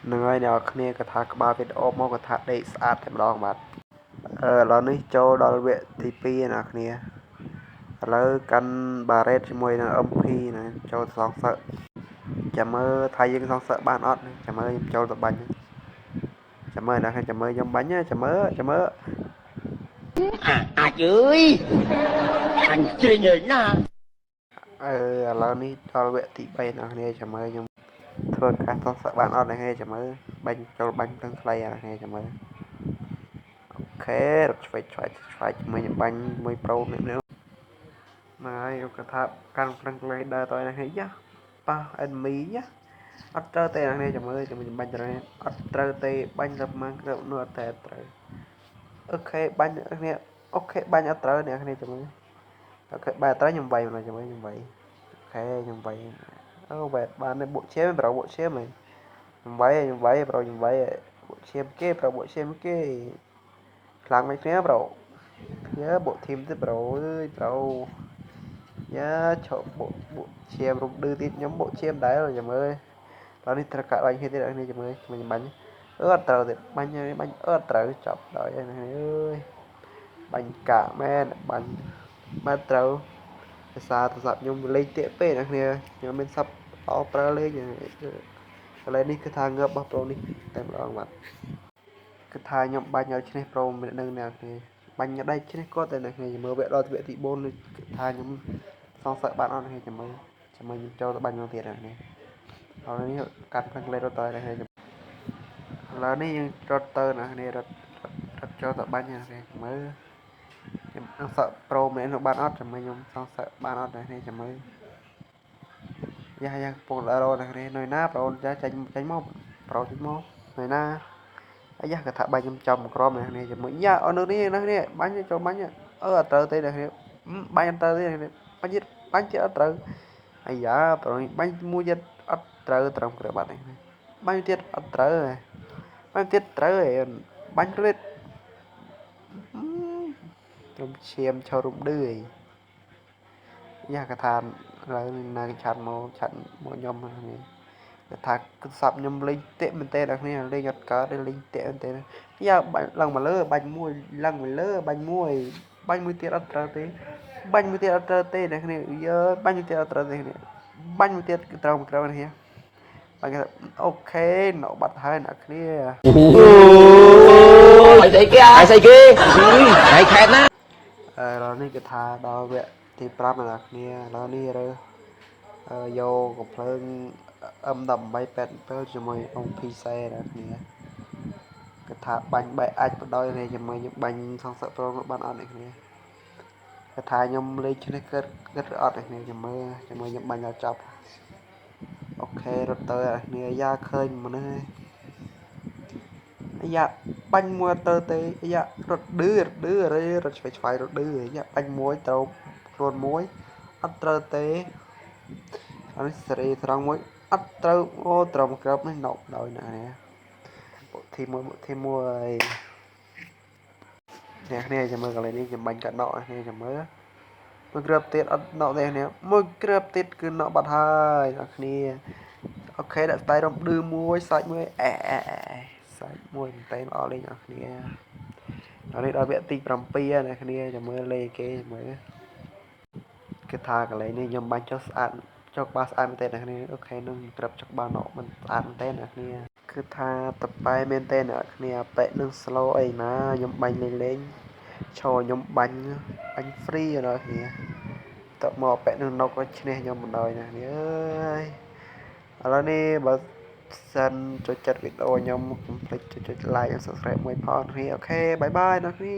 នឹងហើយអ្នកគ្នាក៏ថាក្បាលវីដេអូមកក៏ថាដេកស្អាតតែម្ដងបាទឥឡូវនេះចូលដល់វគ្គទី2អ្នកគ្នាឥឡូវកាន់បារ៉េតជាមួយនឹង MP ណាចូលសងសឹកចាំមើលថាយើងសងសឹកបានអត់ចាំមើលខ្ញុំចូលទៅបាញ់ចាំមើលអ្នកគ្នាចាំមើលខ្ញុំបាញ់ចាំមើលអាចអើយអញជ្រិញហើយណាឥឡូវនេះដល់វគ្គទី3អ្នកគ្នាចាំមើលខ្ញុំធ្វើការសងសឹកបានអត់អ្នកគ្នាចាំមើលបាញ់ចូលបាញ់ទាំងខ្លីអ្នកគ្នាចាំមើលអូខេរត់ឆ្វេងជាមួយបាញ់មួយប្រូនេះណាហើយគាត់ថាកាន់ប្រឹងក្លែងដើរទៅអ្នកគ្នាយ៉ាប៉ះ enemy យ៉ាអត់ត្រូវទេអ្នកគ្នាចាំមើលខ្ញុំបាញ់ទៅអត់ត្រូវទេបាញ់ទៅប្រហែលគ្រាប់នោះអត់តែត្រូវអូខេបាញ់អ្នកគ្នាអូខេបាញ់អត់ត្រូវអ្នកគ្នាចាំមើលអូខេបាញ់អត់ត្រូវខ្ញុំវាយមកចាំមើលខ្ញុំវាយអូខេខ្ញុំវាយអូវ៉ែបានបុកឈាមប្រូបុកឈាមហ៎ខ្ញុំវាយប្រូខ្ញុំវាយបុកឈាមគេប្រូបុកឈាមគេខ្លាំងមិនគ្នាប្រូយើបុកធីមទៀតប្រូអើយប្រូយ៉ាឈប់បុកឈាមរុំឌឺទៀតខ្ញុំបុកឈាមដែរចាំមើលតោះនេះត្រូវកាត់បាញ់គ្នាទៀតនេះចាំមើលខ្ញុំបាញ់អត់ត្រូវទៀតបាញ់អត់ត្រូវចាប់ដល់អើយបាញ់កាក់មែនបាញ់បាត់ត្រូវភាសាទូរស័ព្ទខ្ញុំលេងតាកពេកអ្នកគ្នាខ្ញុំមានសັບអោប្រើលេងឥឡូវនេះគឺថាងើបរបស់ប្រូនេះតែម្ដងបាទគឺថាខ្ញុំបាញ់ឲ្យឈ្នះប្រូនឹងអ្នកគ្នាបាញ់ដៃឈ្នះគាត់តែអ្នកគ្នាមើលវគ្គដល់វគ្គទី4នេះគឺថាខ្ញុំសងសឹកបានអត់អ្នកគ្នាចាំមើលខ្ញុំចូលទៅបាញ់មកទៀតអ្នកគ្នាហើយនេះកាត់ផ្លឹងលេរត់ទៅអ្នកគ្នាឥឡូវនេះយើងរត់ទៅអ្នកគ្នារត់ចូលទៅបាញ់អ្នកគ្នាមើលខ្ញុំសងសឹកប្រូម្នាក់នោះបានអត់ចាំមើលខ្ញុំសងសឹកបានអត់អ្នកគ្នាចាំមើលយ៉ាពងរត់អ្នកគ្នានៅណាប្រូចាញ់មកប្រូចេញមកនៅណាអាយ៉ាគាត់ថាបាញ់ខ្ញុំចំក្រមអ្នកគ្នាជាមួយយ៉ាអស់នៅនេះអ្នកគ្នាបាញ់ចូលបាញ់អត់ត្រូវទេអ្នកគ្នាបាញ់អត់ត្រូវទេអ្នកគ្នាបាញ់ទៀតអត់ត្រូវអាយ៉ាប្រូបាញ់មួយទៀតអត់ត្រូវត្រឹមក្របបាត់នេះបាញ់ទៀតអត់ត្រូវបាញ់ទៀតត្រូវឯងបាញ់ទៀតខ្ញុំឈាមឈររំឌឺឯងយ៉ាគាត់ថាឥឡូវណាគេឆាត់មកខ្ញុំហ្នឹងគេថាគឺសាប់ខ្ញុំលេងតាកមែនទេអ្នកគ្នាលេងអត់កើតទេលេងតាកមែនទេយ៉ាបាញ់ឡើងមកលើបាញ់មួយឡើងមកលើបាញ់មួយទៀតអត់ត្រូវទេបាញ់មួយទៀតអត់ត្រូវទេអ្នកគ្នាយើបាញ់មួយទៀតអត់ត្រូវទេគ្នាបាញ់មួយទៀតគឺត្រូវមកក្រៅនេះបាញ់អូខេណោបាត់ហើយអ្នកគ្នាអូយស្អីគេហើយខេតណាឥឡូវនេះគេថាដល់វគ្គទី5អ្នកគ្នាឥឡូវនេះរើយកកំភ្លើង M1887 ជាមួយអង្គ PC អ្នកគ្នាគេថាបាញ់បែកអាចបដោយនេះជាមួយខ្ញុំបាញ់សងសឹកប្រូបានអត់អ្នកគ្នាគេថាខ្ញុំលេងឈ្នះគិតអត់អ្នកគ្នាជាមួយខ្ញុំបាញ់ដល់ចប់អូខេរត់ទៅអ្នកគ្នាយ៉ាឃើញមនុស្សយ៉ាបាញ់មួយទៅទេយ៉ារត់ឌឺរត់ឆ្វៃរត់ឌឺយ៉ាបាញ់មួយត្រូវខ្លួនមួយអត់ត្រូវទេអរិសេរីត្រង់មួយអត់ត្រូវអូត្រឹមក្របនេះណុកដោយណាបុកធីមួយអ្នកគ្នាចាំមើលកន្លែងនេះខ្ញុំបាញ់កាត់ណុកអ្នកចាំមើលមួយគ្រាប់ទៀតអត់ណុកទេអ្នកមួយគ្រាប់ទៀតគឺណុកបាត់ហើយអ្នកគ្នាអូខេដាក់ស្ទាយរំឌឺមួយសាច់មួយសាច់មួយមែនតើល្អលេងអ្នកគ្នាដល់នេះដល់វគ្គទី7អ្នកគ្នាចាំមើលលេគេមើលគឺថាកន្លែងនេះខ្ញុំបាញ់ចុះស្អាតចុះក្បាលស្អាតមែនទេអ្នកគ្នាអូខេនឹងក្របចុះក្បាលណុកមិនស្អាតមែនទេអ្នកគ្នាគឺថាតប៉ែមែនទេអ្នកគ្នាប៉ែនឹង slow អីណាខ្ញុំបាញ់លេងឈរខ្ញុំបាញ់ free អ្នកគ្នាតមកប៉ែនឹងណុកក៏ឈ្នះខ្ញុំបណ្ដោយអ្នកគ្នាអើយឥឡូវនេះបើសិនចូលចិត្តវីដេអូខ្ញុំកុំភ្លេចចុច like and subscribe មួយផងអ្នកគ្នាអូខេបាយបាយអ្នកគ្នា